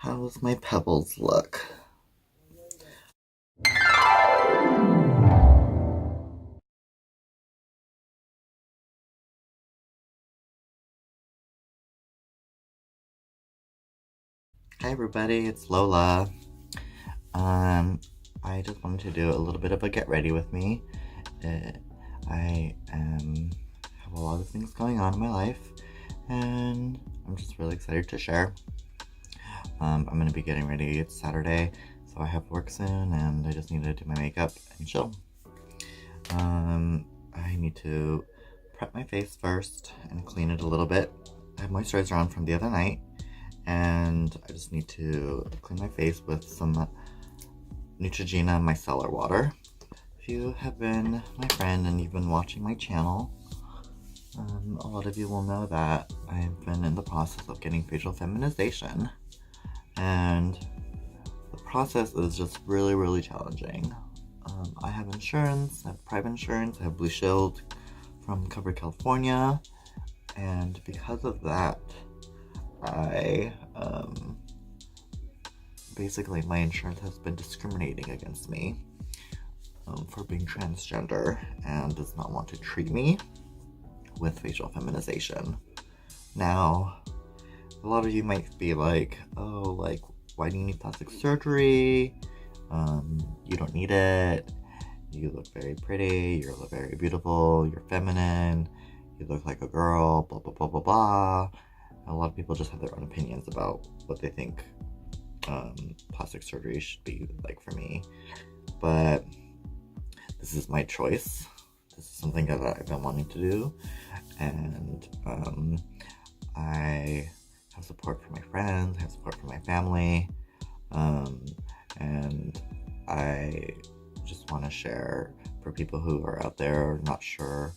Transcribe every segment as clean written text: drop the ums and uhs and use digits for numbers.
How's my pebbles look? Hi everybody, it's Lola. I just wanted to do a little bit of a get ready with me. I have a lot of things going on in my life, and I'm just really excited to share. I'm gonna be getting ready. It's Saturday, so I have work soon, and I just need to do my makeup and chill. I need to prep my face first and clean it a little bit. I have moisturizer on from the other night, and I just need to clean my face with some Neutrogena micellar water. If you have been my friend and you've been watching my channel, a lot of you will know that I've been in the process of getting facial feminization, and the process is just really challenging. I have insurance, I have private insurance, I have Blue Shield from Covered California, and because of that, basically my insurance has been discriminating against me for being transgender and does not want to treat me with facial feminization. Now, a lot of you might be like, oh, like, why do you need plastic surgery? You don't need it. You look very pretty, you look very beautiful, you're feminine, you look like a girl, blah blah blah blah blah. A lot of people just have their own opinions about what they think plastic surgery should be like for me, but this is my choice. This is something that I've been wanting to do, and I have support from my friends, I have support from my family, and I just want to share for people who are out there not sure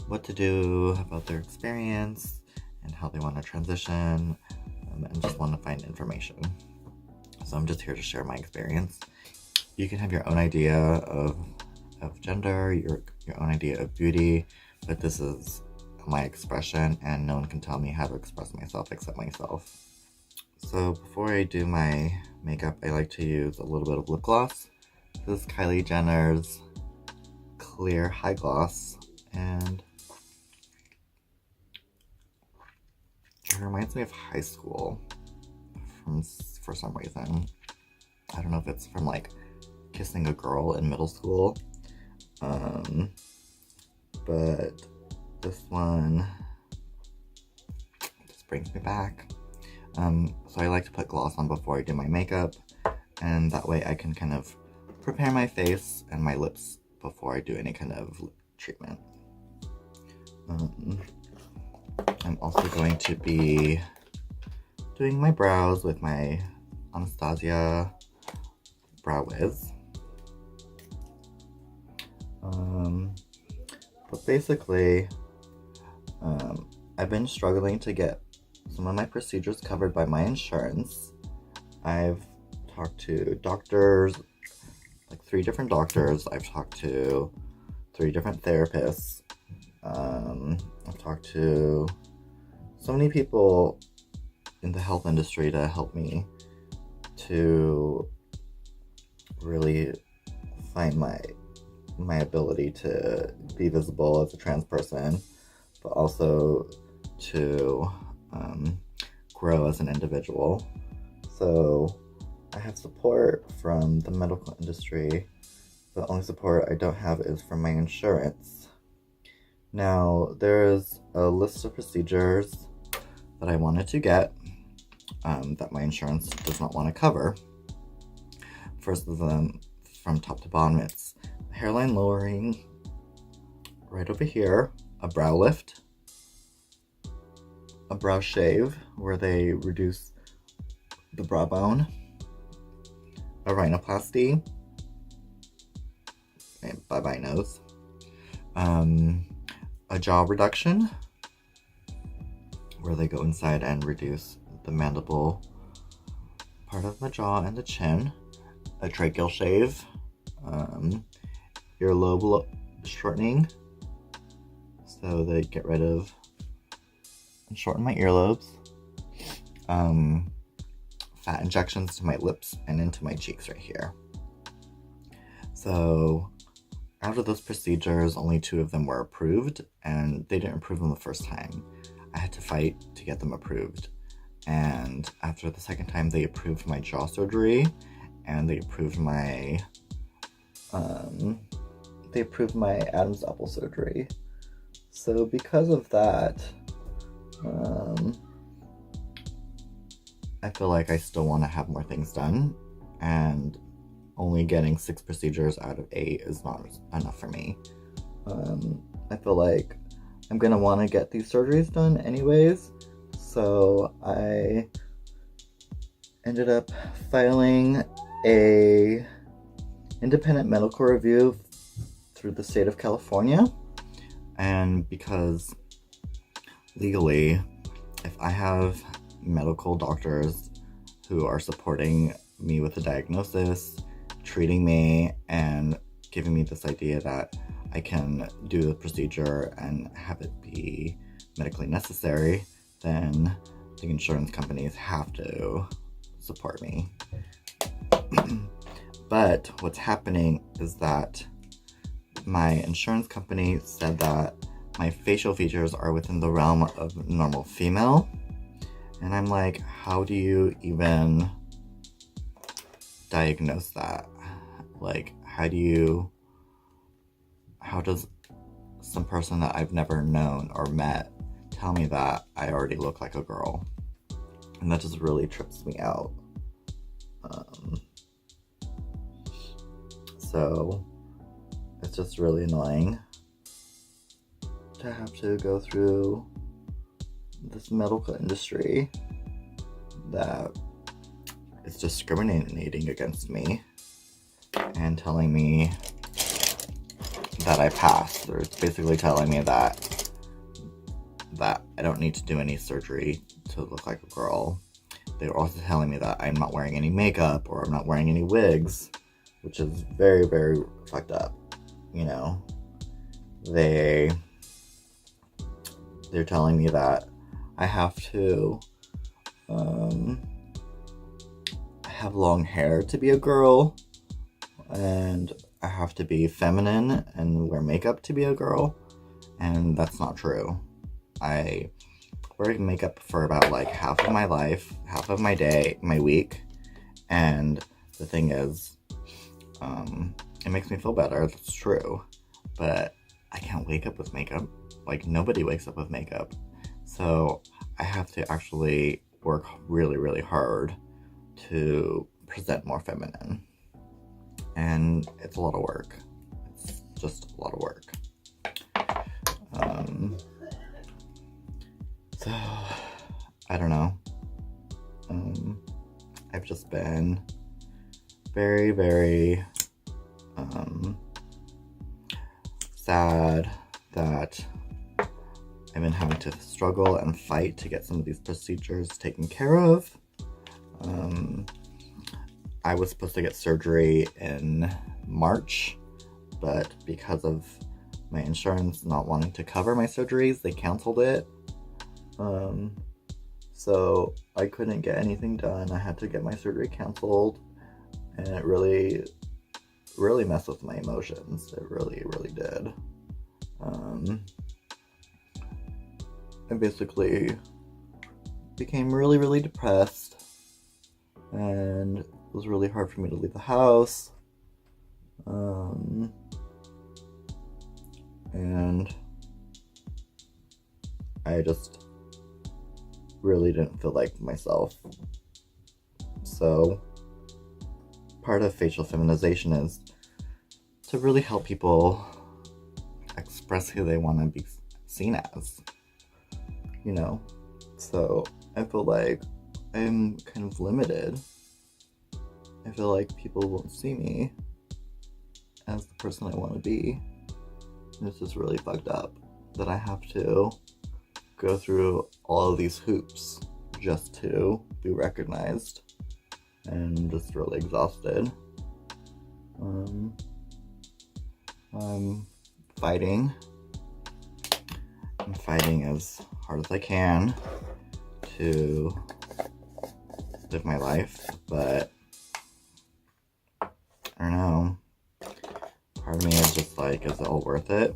what to do about their experience and how they want to transition, and just want to find information. So I'm just here to share my experience. You can have your own idea of gender, your own idea of beauty, but this is my expression and no one can tell me how to express myself except myself. So before I do my makeup, I like to use a little bit of lip gloss. This is Kylie Jenner's Clear High Gloss, and it reminds me of high school for some reason. I don't know if it's from like kissing a girl in middle school, but this one just brings me back. So I like to put gloss on before I do my makeup, and that way I can kind of prepare my face and my lips before I do any kind of lip treatment. I'm also going to be doing my brows with my Anastasia Brow Wiz. But basically, I've been struggling to get some of my procedures covered by my insurance. I've talked to doctors, like 3 different doctors. I've talked to 3 different therapists. I've talked to so many people in the health industry to help me to really find my ability to be visible as a trans person, but also to grow as an individual. So I have support from the medical industry. The only support I don't have is from my insurance. Now, there's a list of procedures that I wanted to get that my insurance does not want to cover. First of them, from top to bottom, it's hairline lowering right over here, a brow lift, a brow shave where they reduce the brow bone, a rhinoplasty, and bye-bye nose, a jaw reduction where they go inside and reduce the mandible part of the jaw and the chin, a tracheal shave, earlobe shortening, so they get rid of and shorten my earlobes, fat injections to my lips and into my cheeks right here. So after those procedures, only 2 of them were approved, and they didn't approve them the first time. I had to fight to get them approved. And after the second time, they approved my jaw surgery, and they approved my Adam's apple surgery. So because of that, I feel like I still want to have more things done, and only getting 6 procedures out of 8 is not enough for me. I feel like I'm gonna want to get these surgeries done anyways, so I ended up filing a independent medical review through the state of California. And because legally, if I have medical doctors who are supporting me with a diagnosis, treating me, and giving me this idea that I can do the procedure and have it be medically necessary, then the insurance companies have to support me. But what's happening is that my insurance company said that my facial features are within the realm of normal female. And I'm like, how do you even diagnose that? Like, how does some person that I've never known or met tell me that I already look like a girl? And that just really trips me out. So it's just really annoying to have to go through this medical industry that is discriminating against me and telling me that I passed. Or it's basically telling me that I don't need to do any surgery to look like a girl. They were also telling me that I'm not wearing any makeup or I'm not wearing any wigs, which is very, very fucked up. You know, they're telling me that I have to have long hair to be a girl, and I have to be feminine and wear makeup to be a girl, and that's not true. I wear makeup for about like half of my life, half of my day, my week, and the thing is, it makes me feel better, that's true, but I can't wake up with makeup. Like, nobody wakes up with makeup. So I have to actually work really, really hard to present more feminine. And it's a lot of work. It's just a lot of work. So, I don't know. I've just been very, very sad that I've been having to struggle and fight to get some of these procedures taken care of. I was supposed to get surgery in March, but because of my insurance not wanting to cover my surgeries, they canceled it. So I couldn't get anything done. I had to get my surgery canceled, and it really, really messed with my emotions. It really, really did. I basically became really, really depressed, and it was really hard for me to leave the house. And I just really didn't feel like myself. So part of facial feminization is to really help people express who they want to be seen as, you know. So I feel like I'm kind of limited. I feel like people won't see me as the person I want to be. And it's just really fucked up that I have to go through all of these hoops just to be recognized, and just really exhausted. I'm fighting as hard as I can to live my life, but I don't know. Part of me is just like, is it all worth it?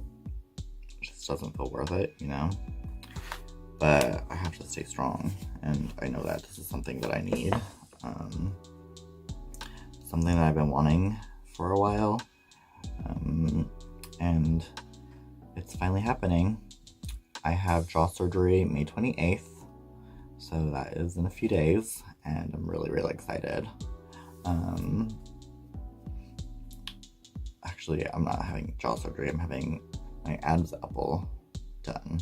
It just doesn't feel worth it, you know? But I have to stay strong, and I know that this is something that I need. Something that I've been wanting for a while. And it's finally happening. I have jaw surgery May 28th, so that is in a few days, and I'm really, really excited. Actually, I'm not having jaw surgery, I'm having my Adam's apple done.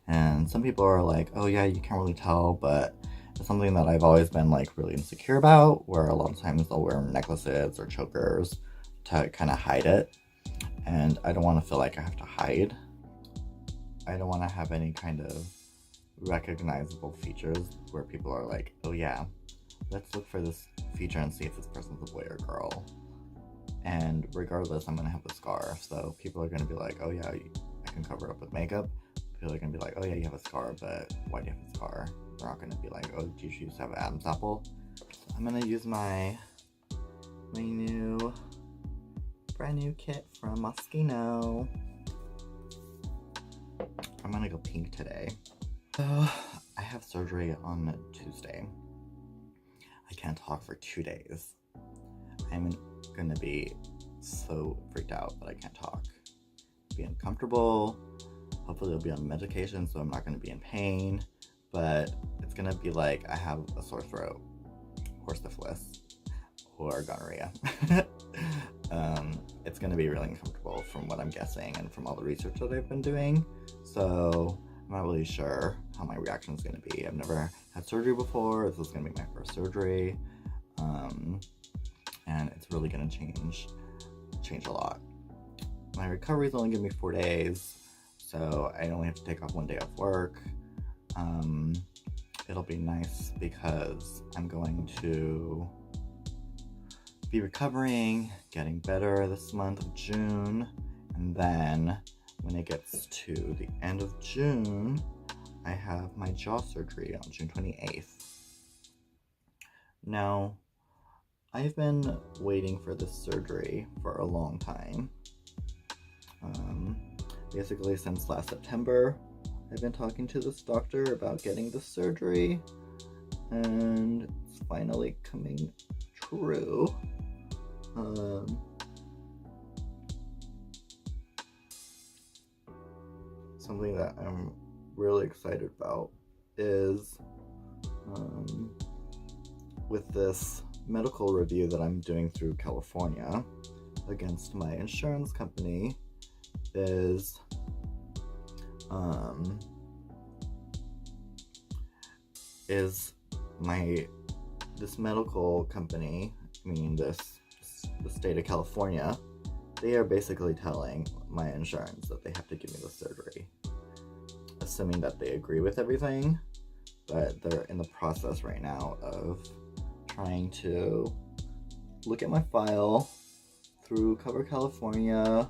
And some people are like, oh yeah, you can't really tell, but it's something that I've always been like really insecure about, where a lot of times I'll wear necklaces or chokers to kind of hide it. And I don't want to feel like I have to hide. I don't want to have any kind of recognizable features where people are like, oh yeah, let's look for this feature and see if this person's a boy or girl. And regardless, I'm going to have a scar. So people are going to be like, oh yeah, I can cover it up with makeup. People are going to be like, oh yeah, you have a scar, but why do you have a scar? They're not going to be like, oh, do you used to have an Adam's apple? So I'm going to use my brand new kit from Moschino. I'm going to go pink today. So I have surgery on Tuesday. I can't talk for 2 days. I'm going to be so freaked out that I can't talk. Be uncomfortable. Hopefully I'll be on medication, so I'm not going to be in pain. But it's going to be like I have a sore throat, or syphilis, or gonorrhea. It's going to be really uncomfortable from what I'm guessing and from all the research that I've been doing. So I'm not really sure how my reaction is going to be. I've never had surgery before. This is going to be my first surgery. And it's really going to change a lot. My recovery is only going to be 4 days, so I only have to take off 1 day off work. It'll be nice because I'm going to be recovering, getting better this month of June, and then when it gets to the end of June, I have my jaw surgery on June 28th. Now, I've been waiting for this surgery for a long time. Basically since last September, I've been talking to this doctor about getting the surgery, and it's finally coming true. Something that I'm really excited about is with this medical review that I'm doing through California against my insurance company is this medical company, meaning the state of California, they are basically telling my insurance that they have to give me the surgery, assuming that they agree with everything, but they're in the process right now of trying to look at my file through Cover California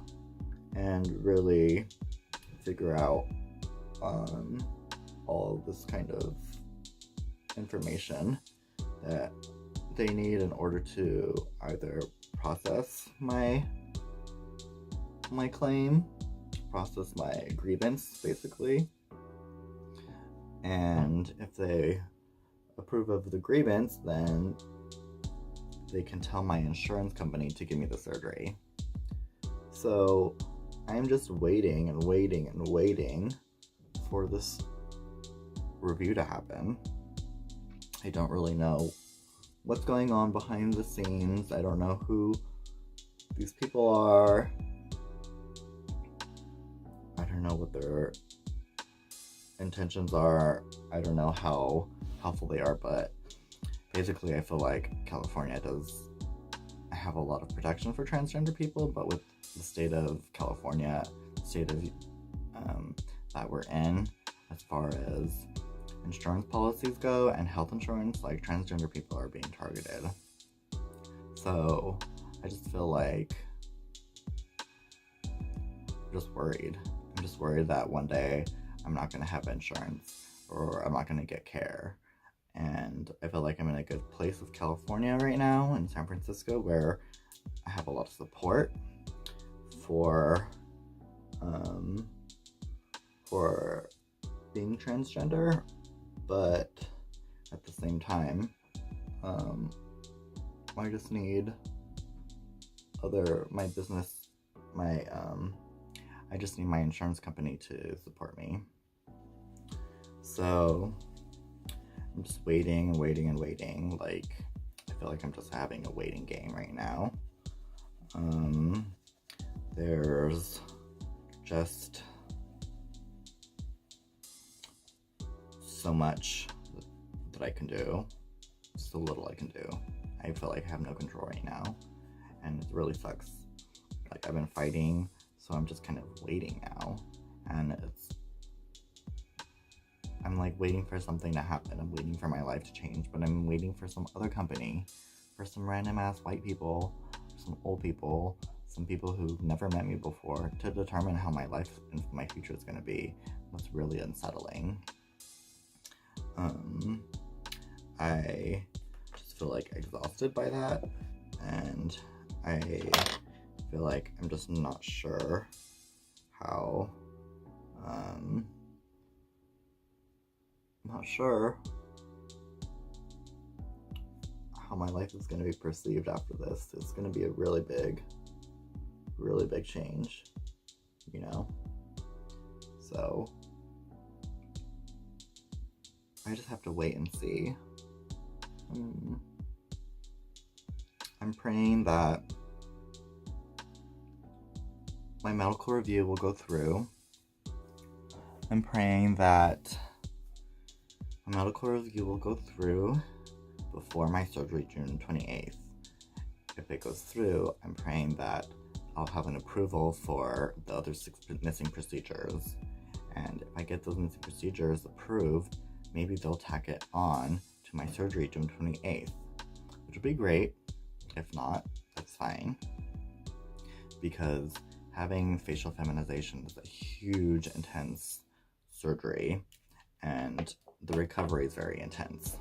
and really figure out all this kind of information that they need in order to either process my claim, process my grievance, basically. And if they approve of the grievance, then they can tell my insurance company to give me the surgery. So I'm just waiting and waiting and waiting for this review to happen. I don't really know what's going on behind the scenes. I don't know who these people are. I don't know what their intentions are. I don't know how helpful they are, but basically I feel like California does have a lot of protection for transgender people, but with the state of California, state of that we're in, as far as insurance policies go and health insurance, like transgender people are being targeted. So I just feel like I'm just worried. I'm just worried that one day I'm not going to have insurance, or I'm not going to get care. and I feel like I'm in a good place with California right now, in San Francisco, where I have a lot of support for being transgender, but at the same time, I just need my business, I just need my insurance company to support me. So I'm just waiting. Like, I feel like I'm just having a waiting game right now. There's just so much that I can do, so little I can do. I feel like I have no control right now, and it really sucks. Like, I've been fighting, so I'm just kind of waiting now, and I'm like waiting for something to happen. I'm waiting for my life to change, but I'm waiting for some other company, for some random ass white people, some old people, some people who've never met me before, to determine how my life and my future is going to be. That's really unsettling. I just feel like exhausted by that, and I feel like I'm just not sure how, my life is going to be perceived after this. It's going to be a really big change, you know? So I just have to wait and see. I'm praying that my medical review will go through. I'm praying that my medical review will go through before my surgery, June 28th. If it goes through, I'm praying that I'll have an approval for the other 6 missing procedures. And if I get those missing procedures approved, maybe they'll tack it on to my surgery, June 28th, which would be great. If not, that's fine. Because having facial feminization is a huge, intense surgery, and the recovery is very intense.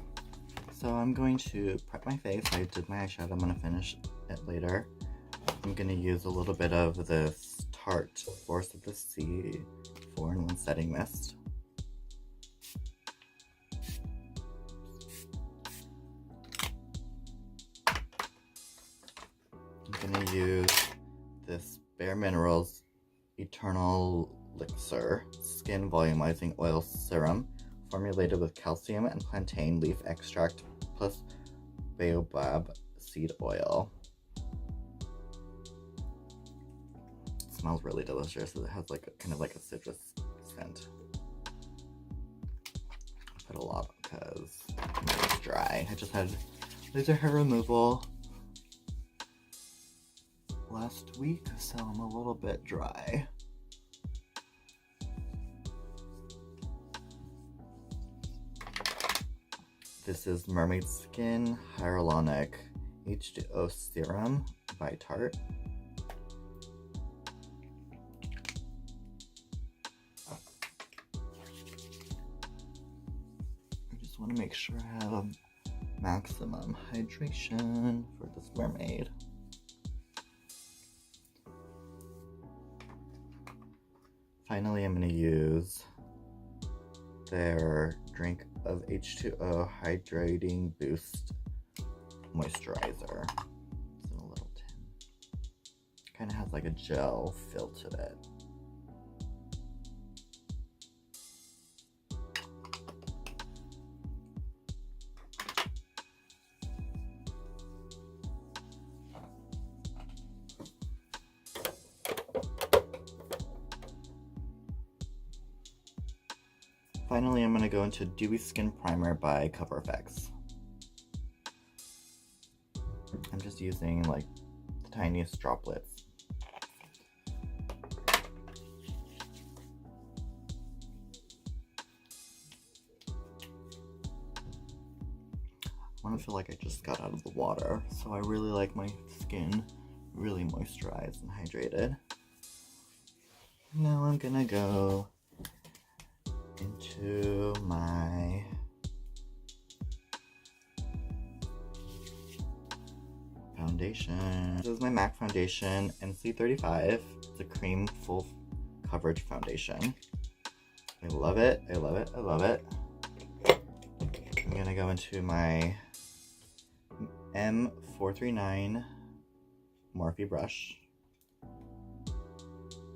So I'm going to prep my face. I did my eyeshadow. I'm going to finish it later. I'm going to use a little bit of this Tarte Force of the Sea 4-in-1 Setting Mist. I'm going to use this Bare Minerals Eternal Elixir Skin Volumizing Oil Serum, formulated with calcium and plantain leaf extract plus baobab seed oil. It smells really delicious. It has like kind of like a citrus scent. I put a lot because it's dry. I just had laser hair removal last week, so I'm a little bit dry. This is Mermaid Skin Hyaluronic H2O Serum by Tarte. I just want to make sure I have a maximum hydration for this mermaid. Finally, I'm going to use their Drink of H2O Hydrating Boost Moisturizer. It's in a little tin. Kind of has like a gel feel to it. Finally, I'm going to go into Dewy Skin Primer by FFS. I'm just using like the tiniest droplets. I want to feel like I just got out of the water, so I really like my skin really moisturized and hydrated. Now I'm gonna go into my foundation. This is my MAC foundation NC35. It's a cream full coverage foundation. I love it, I love it, I love it. I'm gonna go into my M439 Morphe brush.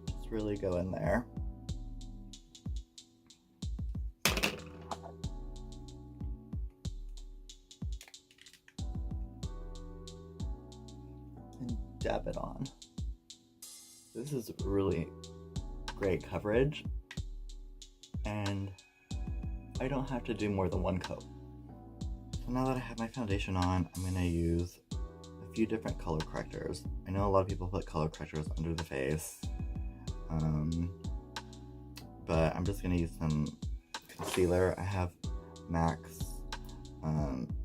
Just really go in there. And dab it on. This is really great coverage, and I don't have to do more than one coat. So now that I have my foundation on, I'm going to use a few different color correctors. I know a lot of people put color correctors under the face, but I'm just going to use some concealer. I have MAC's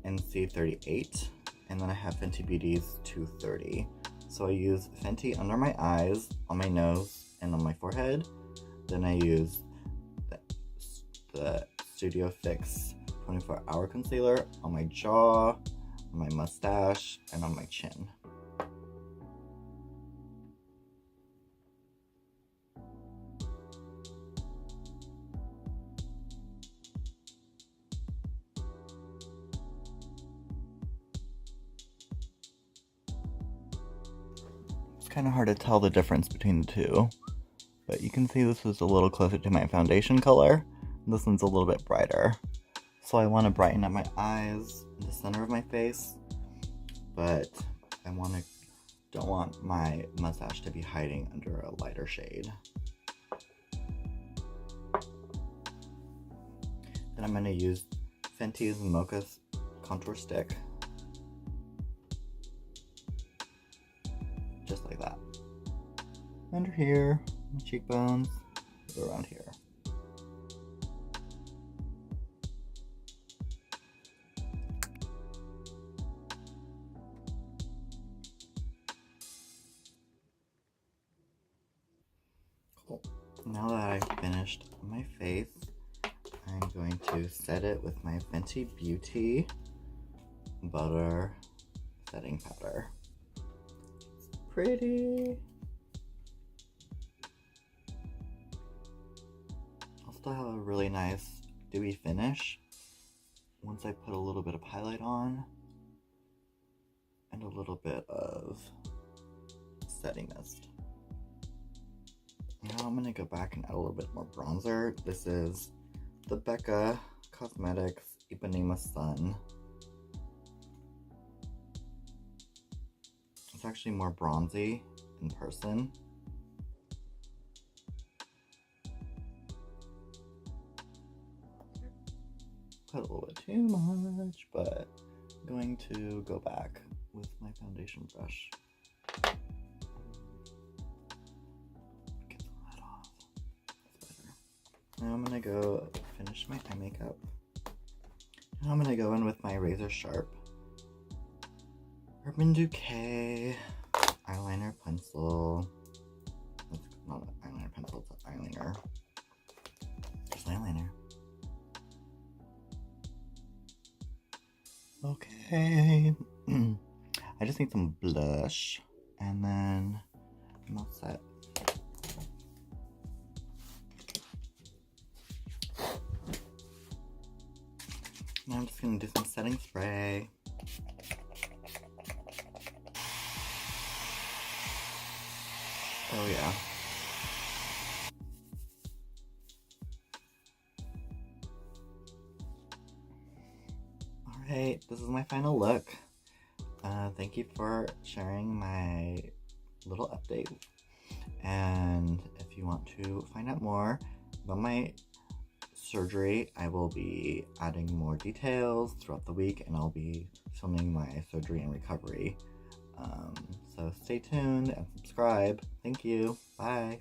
NC38, and then I have Fenty Beauty's 230. So I use Fenty under my eyes, on my nose, and on my forehead. Then I use the Studio Fix 24-hour concealer on my jaw, on my mustache, and on my chin. It's kind of hard to tell the difference between the two, but you can see this is a little closer to my foundation color. This one's a little bit brighter. So I want to brighten up my eyes in the center of my face, but I don't want my mustache to be hiding under a lighter shade. Then I'm going to use Fenty's Mocha Contour Stick. Just like that. Under here, my cheekbones, around here. Cool. Now that I've finished my face, I'm going to set it with my Fenty Beauty Butter Setting Powder. It's pretty. I'll still have a really nice dewy finish once I put a little bit of highlight on and a little bit of setting mist. Now I'm going to go back and add a little bit more bronzer. This is the Becca Cosmetics Ipanema Sun. It's actually more bronzy in person. Put a little bit too much, but I'm going to go back with my foundation brush. Now I'm going to go finish my eye makeup. Now I'm going to go in with my razor sharp Urban Decay eyeliner pencil. It's not an eyeliner pencil, it's an eyeliner. Just eyeliner. Okay. I just need some blush, and then I'm all set. Now I'm just going to do some setting spray. Oh yeah. Alright, this is my final look. Thank you for sharing my little update. And if you want to find out more about my surgery, I will be adding more details throughout the week, and I'll be filming my surgery and recovery. So stay tuned and subscribe. Thank you. Bye.